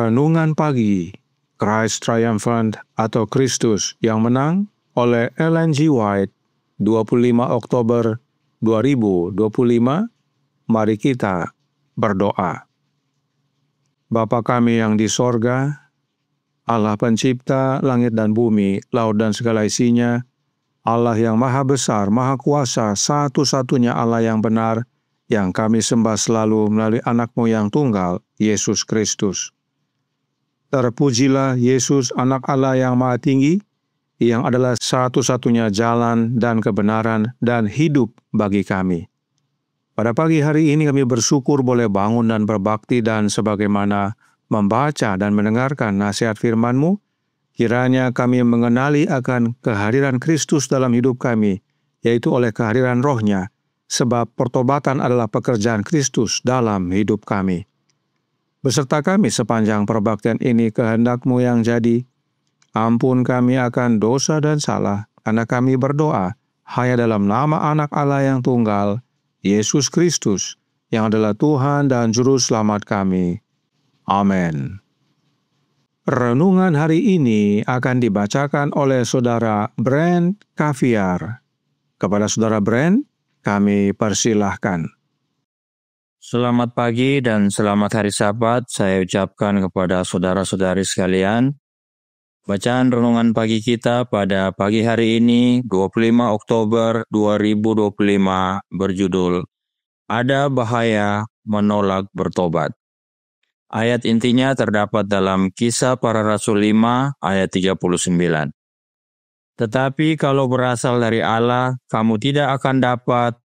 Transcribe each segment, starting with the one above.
Renungan Pagi, Christ Triumphant atau Kristus yang Menang oleh Ellen G. White, 25 Oktober 2025. Mari kita berdoa. Bapa kami yang di sorga, Allah pencipta langit dan bumi, laut dan segala isinya, Allah yang maha besar, maha kuasa, satu-satunya Allah yang benar, yang kami sembah selalu melalui anak-Mu yang tunggal, Yesus Kristus. Terpujilah Yesus, anak Allah yang maha tinggi, yang adalah satu-satunya jalan dan kebenaran dan hidup bagi kami. Pada pagi hari ini kami bersyukur boleh bangun dan berbakti dan sebagaimana membaca dan mendengarkan nasihat firman-Mu, kiranya kami mengenali akan kehadiran Kristus dalam hidup kami, yaitu oleh kehadiran Roh-Nya, sebab pertobatan adalah pekerjaan Kristus dalam hidup kami. Beserta kami sepanjang perbaktian ini kehendak-Mu yang jadi. Ampun kami akan dosa dan salah, karena kami berdoa hanya dalam nama anak Allah yang tunggal, Yesus Kristus, yang adalah Tuhan dan Juru Selamat kami. Amin. Renungan hari ini akan dibacakan oleh Saudara Brent Caviar. Kepada Saudara Brent, kami persilahkan. Selamat pagi dan selamat hari Sabat saya ucapkan kepada saudara-saudari sekalian. Bacaan renungan pagi kita pada pagi hari ini 25 Oktober 2025 berjudul Ada Bahaya Menolak Bertobat. Ayat intinya terdapat dalam Kisah Para Rasul 5 ayat 39. Tetapi kalau berasal dari Allah, kamu tidak akan dapat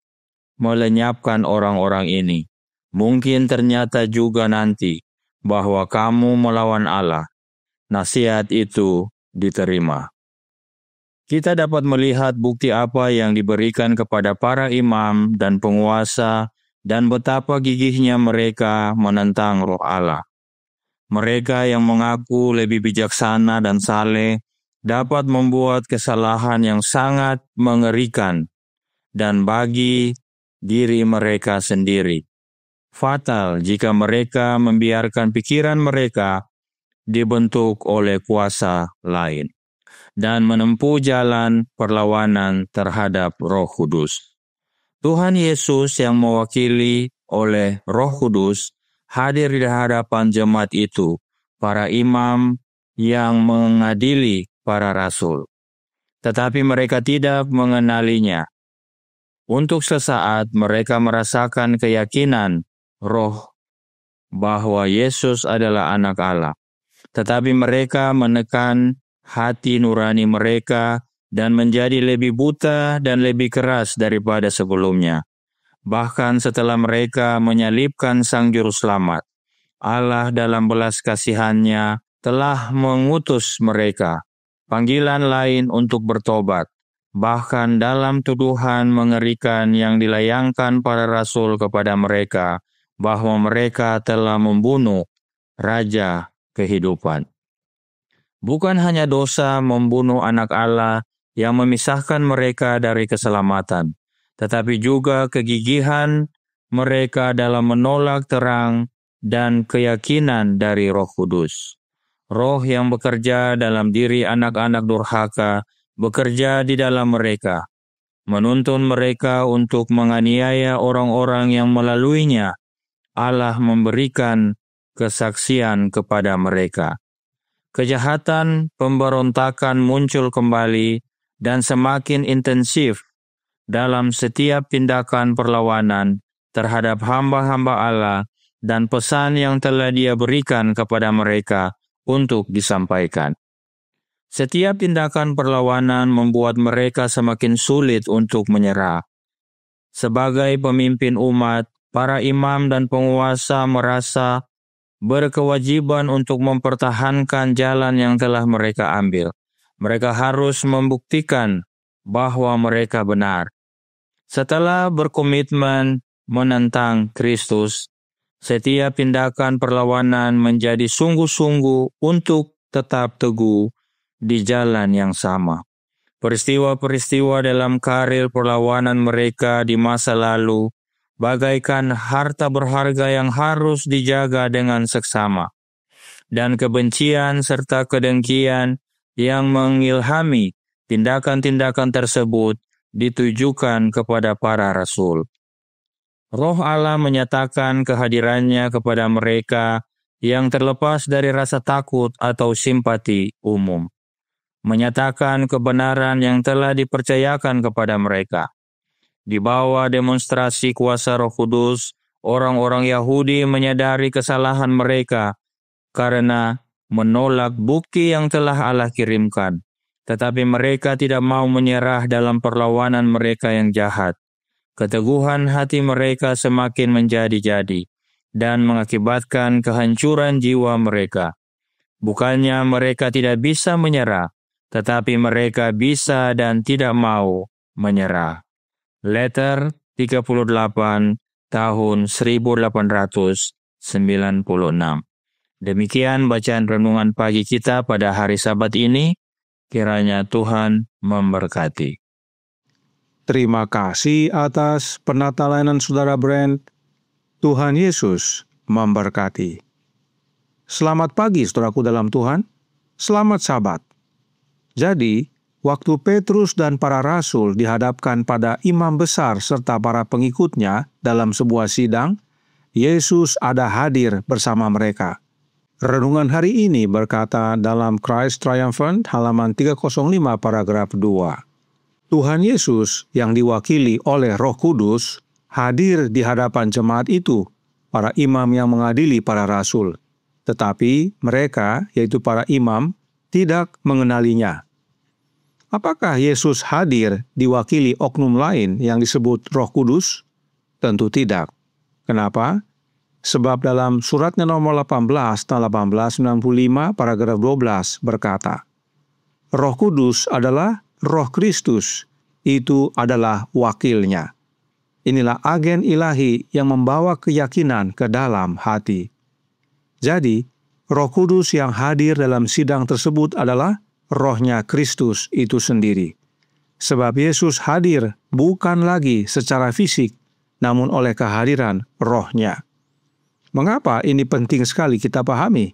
melenyapkan orang-orang ini. Mungkin ternyata juga nanti bahwa kamu melawan Allah. Nasihat itu diterima. Kita dapat melihat bukti apa yang diberikan kepada para imam dan penguasa dan betapa gigihnya mereka menentang Roh Allah. Mereka yang mengaku lebih bijaksana dan saleh dapat membuat kesalahan yang sangat mengerikan dan bagi diri mereka sendiri. Fatal jika mereka membiarkan pikiran mereka dibentuk oleh kuasa lain dan menempuh jalan perlawanan terhadap Roh Kudus. Tuhan Yesus yang mewakili oleh Roh Kudus hadir di hadapan jemaat itu, para imam yang mengadili para rasul. Tetapi mereka tidak mengenalinya. Untuk sesaat mereka merasakan keyakinan Roh bahwa Yesus adalah anak Allah. Tetapi mereka menekan hati nurani mereka dan menjadi lebih buta dan lebih keras daripada sebelumnya. Bahkan setelah mereka menyalibkan Sang Juru Selamat, Allah dalam belas kasihan-Nya telah mengutus mereka panggilan lain untuk bertobat. Bahkan dalam tuduhan mengerikan yang dilayangkan para rasul kepada mereka, bahwa mereka telah membunuh Raja Kehidupan. Bukan hanya dosa membunuh anak Allah yang memisahkan mereka dari keselamatan, tetapi juga kegigihan mereka dalam menolak terang dan keyakinan dari Roh Kudus. Roh yang bekerja dalam diri anak-anak durhaka bekerja di dalam mereka, menuntun mereka untuk menganiaya orang-orang yang melaluinya Allah memberikan kesaksian kepada mereka. Kejahatan pemberontakan muncul kembali dan semakin intensif dalam setiap tindakan perlawanan terhadap hamba-hamba Allah dan pesan yang telah Dia berikan kepada mereka untuk disampaikan. Setiap tindakan perlawanan membuat mereka semakin sulit untuk menyerah. Sebagai pemimpin umat, para imam dan penguasa merasa berkewajiban untuk mempertahankan jalan yang telah mereka ambil. Mereka harus membuktikan bahwa mereka benar. Setelah berkomitmen menentang Kristus, setiap tindakan perlawanan menjadi sungguh-sungguh untuk tetap teguh di jalan yang sama. Peristiwa-peristiwa dalam karir perlawanan mereka di masa lalu bagaikan harta berharga yang harus dijaga dengan seksama, dan kebencian serta kedengkian yang mengilhami tindakan-tindakan tersebut ditujukan kepada para rasul. Roh Allah menyatakan kehadirannya kepada mereka yang terlepas dari rasa takut atau simpati umum, menyatakan kebenaran yang telah dipercayakan kepada mereka. Di bawah demonstrasi kuasa Roh Kudus, orang-orang Yahudi menyadari kesalahan mereka karena menolak bukti yang telah Allah kirimkan. Tetapi mereka tidak mau menyerah dalam perlawanan mereka yang jahat. Keteguhan hati mereka semakin menjadi-jadi dan mengakibatkan kehancuran jiwa mereka. Bukannya mereka tidak bisa menyerah, tetapi mereka bisa dan tidak mau menyerah. Letter 38 tahun 1896. Demikian bacaan renungan pagi kita pada hari Sabat ini. Kiranya Tuhan memberkati. Terima kasih atas penata-layanan Saudara Brand. Tuhan Yesus memberkati. Selamat pagi saudaraku dalam Tuhan. Selamat Sabat. Jadi, waktu Petrus dan para rasul dihadapkan pada imam besar serta para pengikutnya dalam sebuah sidang, Yesus ada hadir bersama mereka. Renungan hari ini berkata dalam Christ Triumphant halaman 305 paragraf 2. Tuhan Yesus yang diwakili oleh Roh Kudus hadir di hadapan jemaat itu, para imam yang mengadili para rasul. Tetapi mereka, yaitu para imam, tidak mengenalinya. Apakah Yesus hadir diwakili oknum lain yang disebut Roh Kudus? Tentu tidak. Kenapa? Sebab dalam suratnya nomor 18 tahun 1895 paragraf 12 berkata, Roh Kudus adalah Roh Kristus, itu adalah wakilnya. Inilah agen ilahi yang membawa keyakinan ke dalam hati. Jadi, Roh Kudus yang hadir dalam sidang tersebut adalah Rohnya Kristus itu sendiri. Sebab Yesus hadir bukan lagi secara fisik, namun oleh kehadiran Rohnya. Mengapa ini penting sekali kita pahami?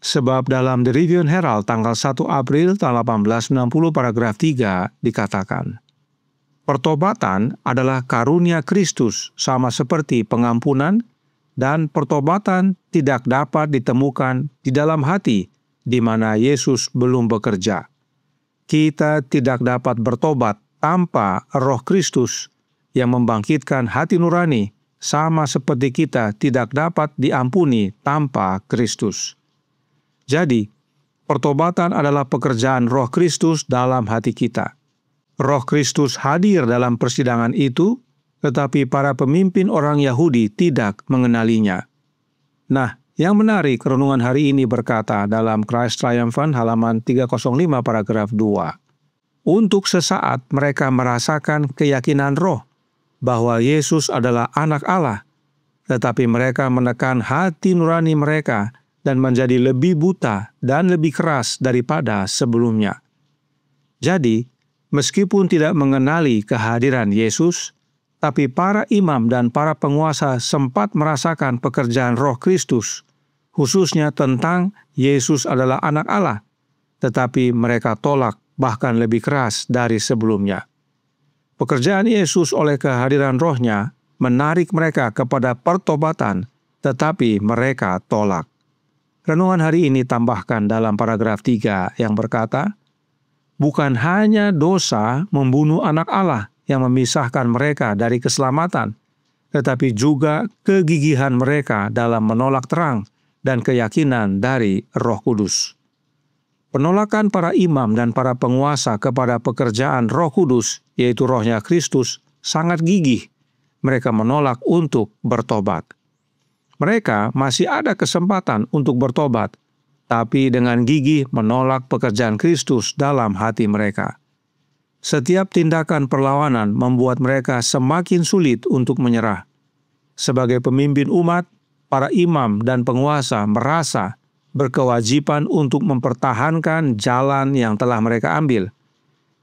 Sebab dalam The Review and Herald tanggal 1 April tahun 1860 paragraf 3 dikatakan, pertobatan adalah karunia Kristus sama seperti pengampunan, dan pertobatan tidak dapat ditemukan di dalam hati di mana Yesus belum bekerja. Kita tidak dapat bertobat tanpa Roh Kristus yang membangkitkan hati nurani, sama seperti kita tidak dapat diampuni tanpa Kristus. Jadi, pertobatan adalah pekerjaan Roh Kristus dalam hati kita. Roh Kristus hadir dalam persidangan itu, tetapi para pemimpin orang Yahudi tidak mengenalinya. Nah, yang menarik, renungan hari ini berkata dalam Christ Triumphant halaman 305 paragraf 2. Untuk sesaat mereka merasakan keyakinan roh bahwa Yesus adalah anak Allah, tetapi mereka menekan hati nurani mereka dan menjadi lebih buta dan lebih keras daripada sebelumnya. Jadi, Meskipun tidak mengenali kehadiran Yesus, tapi para imam dan para penguasa sempat merasakan pekerjaan Roh Kristus, khususnya tentang Yesus adalah anak Allah, tetapi mereka tolak bahkan lebih keras dari sebelumnya. Pekerjaan Yesus oleh kehadiran Roh-Nya menarik mereka kepada pertobatan, tetapi mereka tolak. Renungan hari ini tambahkan dalam paragraf 3 yang berkata, bukan hanya dosa membunuh anak Allah yang memisahkan mereka dari keselamatan, tetapi juga kegigihan mereka dalam menolak terang dan keyakinan dari Roh Kudus. Penolakan para imam dan para penguasa kepada pekerjaan Roh Kudus, yaitu Roh-Nya Kristus, sangat gigih. Mereka menolak untuk bertobat. Mereka masih ada kesempatan untuk bertobat, tapi dengan gigih menolak pekerjaan Kristus dalam hati mereka. Setiap tindakan perlawanan membuat mereka semakin sulit untuk menyerah. Sebagai pemimpin umat, para imam dan penguasa merasa berkewajiban untuk mempertahankan jalan yang telah mereka ambil.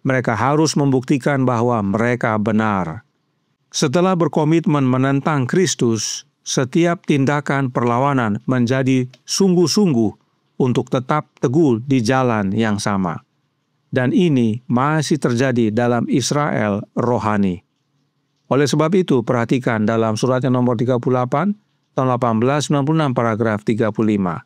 Mereka harus membuktikan bahwa mereka benar. Setelah berkomitmen menentang Kristus, setiap tindakan perlawanan menjadi sungguh-sungguh untuk tetap teguh di jalan yang sama. Dan ini masih terjadi dalam Israel rohani. Oleh sebab itu, perhatikan dalam surat yang nomor 38, tahun 1896, paragraf 35.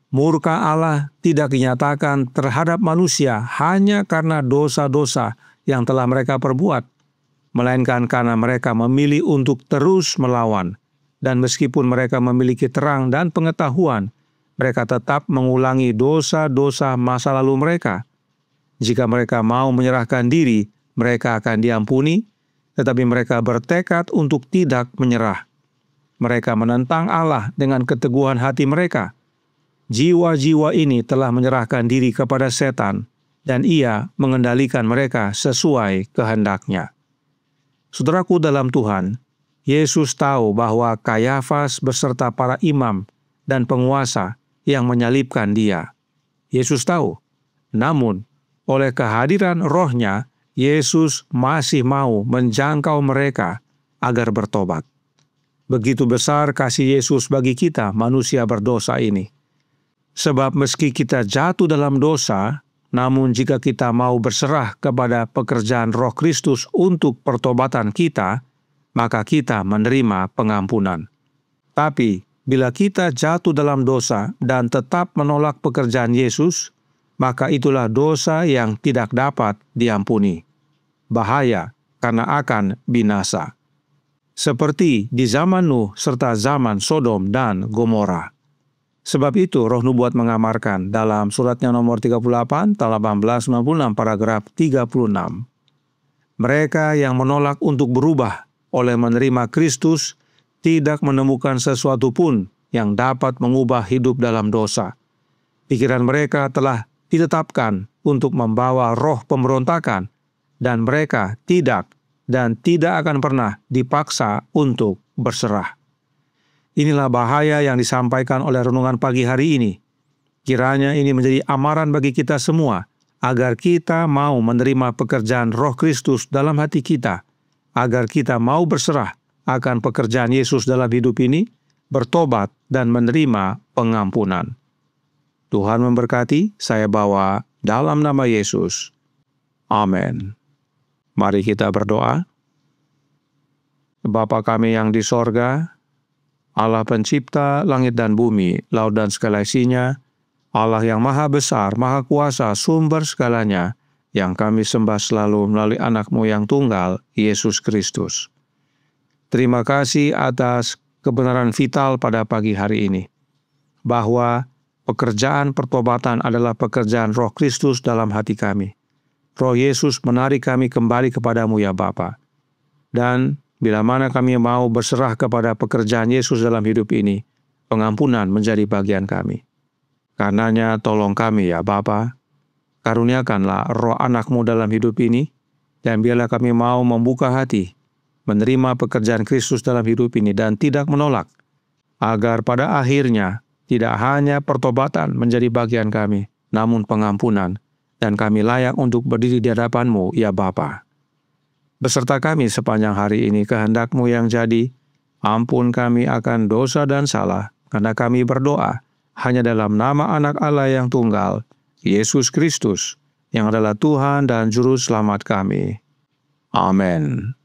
Murka Allah tidak dinyatakan terhadap manusia hanya karena dosa-dosa yang telah mereka perbuat, melainkan karena mereka memilih untuk terus melawan. Dan meskipun mereka memiliki terang dan pengetahuan, mereka tetap mengulangi dosa-dosa masa lalu mereka. Jika mereka mau menyerahkan diri, mereka akan diampuni, tetapi mereka bertekad untuk tidak menyerah. Mereka menentang Allah dengan keteguhan hati mereka. Jiwa-jiwa ini telah menyerahkan diri kepada setan, dan ia mengendalikan mereka sesuai kehendaknya. Saudaraku dalam Tuhan, Yesus tahu bahwa Kayafas beserta para imam dan penguasa yang menyalibkan dia. Yesus tahu, namun oleh kehadiran Roh-Nya, Yesus masih mau menjangkau mereka agar bertobat. Begitu besar kasih Yesus bagi kita manusia berdosa ini. Sebab meski kita jatuh dalam dosa, namun jika kita mau berserah kepada pekerjaan Roh Kristus untuk pertobatan kita, maka kita menerima pengampunan. Tapi, bila kita jatuh dalam dosa dan tetap menolak pekerjaan Yesus, maka itulah dosa yang tidak dapat diampuni. Bahaya karena akan binasa. Seperti di zaman Nuh serta zaman Sodom dan Gomora. Sebab itu Roh Nubuat mengamarkan dalam suratnya nomor 38, tahun 1896, paragraf 36. Mereka yang menolak untuk berubah oleh menerima Kristus tidak menemukan sesuatu pun yang dapat mengubah hidup dalam dosa. Pikiran mereka telah ditetapkan untuk membawa roh pemberontakan, dan mereka tidak akan pernah dipaksa untuk berserah. Inilah bahaya yang disampaikan oleh renungan pagi hari ini. Kiranya ini menjadi amaran bagi kita semua, agar kita mau menerima pekerjaan Roh Kristus dalam hati kita, agar kita mau berserah akan pekerjaan Yesus dalam hidup ini, bertobat dan menerima pengampunan. Tuhan memberkati, saya bawa dalam nama Yesus. Amin. Mari kita berdoa. Bapa kami yang di sorga, Allah pencipta langit dan bumi, laut dan segala isinya, Allah yang maha besar, maha kuasa, sumber segalanya, yang kami sembah selalu melalui anak-Mu yang tunggal, Yesus Kristus. Terima kasih atas kebenaran vital pada pagi hari ini, bahwa pekerjaan pertobatan adalah pekerjaan Roh Kristus dalam hati kami. Roh Yesus menarik kami kembali kepadamu ya Bapa. Dan bila mana kami mau berserah kepada pekerjaan Yesus dalam hidup ini, pengampunan menjadi bagian kami. Karenanya tolong kami ya Bapa, karuniakanlah roh anak-Mu dalam hidup ini, dan biarlah kami mau membuka hati, menerima pekerjaan Kristus dalam hidup ini dan tidak menolak, agar pada akhirnya tidak hanya pertobatan menjadi bagian kami, namun pengampunan, dan kami layak untuk berdiri di hadapan-Mu, ya Bapa. Beserta kami sepanjang hari ini kehendak-Mu yang jadi, ampun kami akan dosa dan salah, karena kami berdoa hanya dalam nama Anak Allah yang tunggal, Yesus Kristus, yang adalah Tuhan dan Juru Selamat kami. Amin.